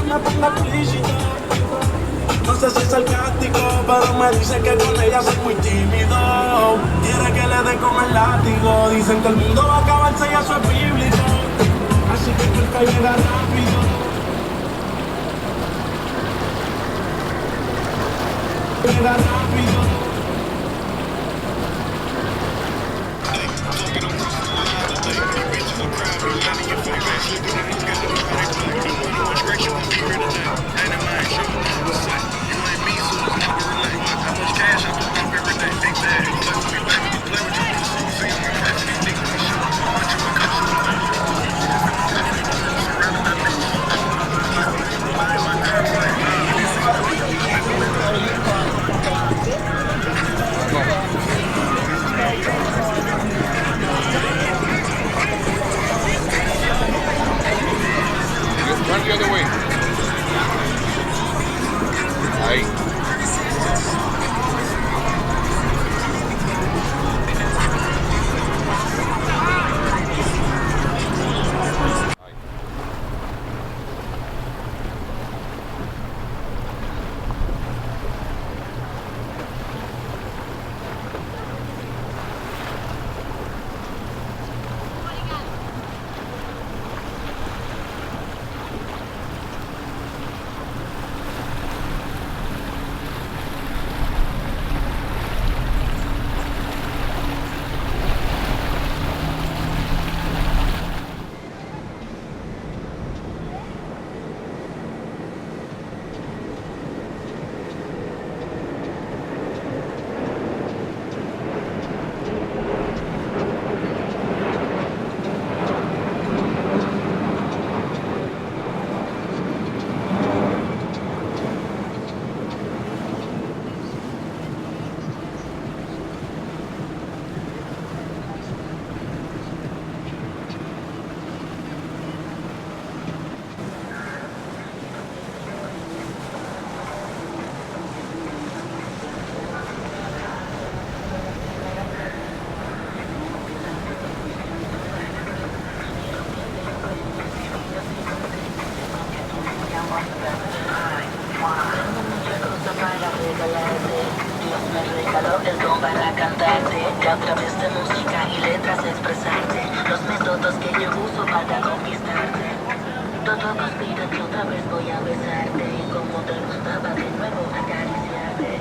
me pongo explícito. No sé si es sarcástico, pero me dice que con ella soy muy tímido. Quiere que le dé con el látigo. Dicen que el mundo va a acabarse y eso es bíblico. Así que el que llega rápido. Llega rápido. Turn the other way. Ahí. Dios me regaló el don para cantarte, que a través de música y letras expresarte los métodos que yo uso para conquistarte. Todo conspira que otra vez voy a besarte y como te gustaba de nuevo acariciarte.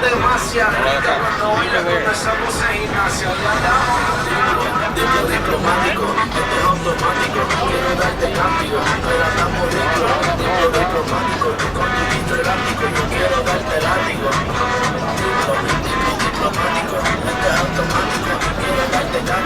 Demasiado rica cuando baila con esa voz en gimnasia. Tipo diplomático, esto es automático. Quiero darte látigo, pero andamos ricos. Tipo diplomático, tú con tu visto elástico. Yo quiero darte látigo. Diplomático, esto es automático. Quiero darte látigo.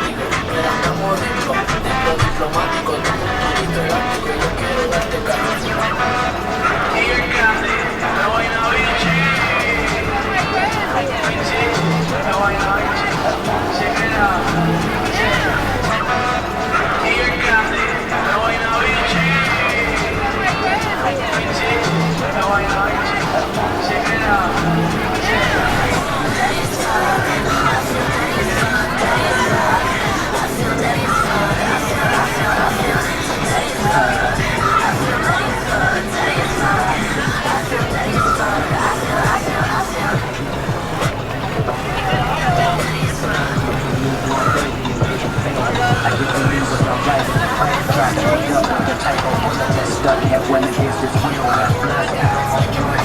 kisses, we don't got flash.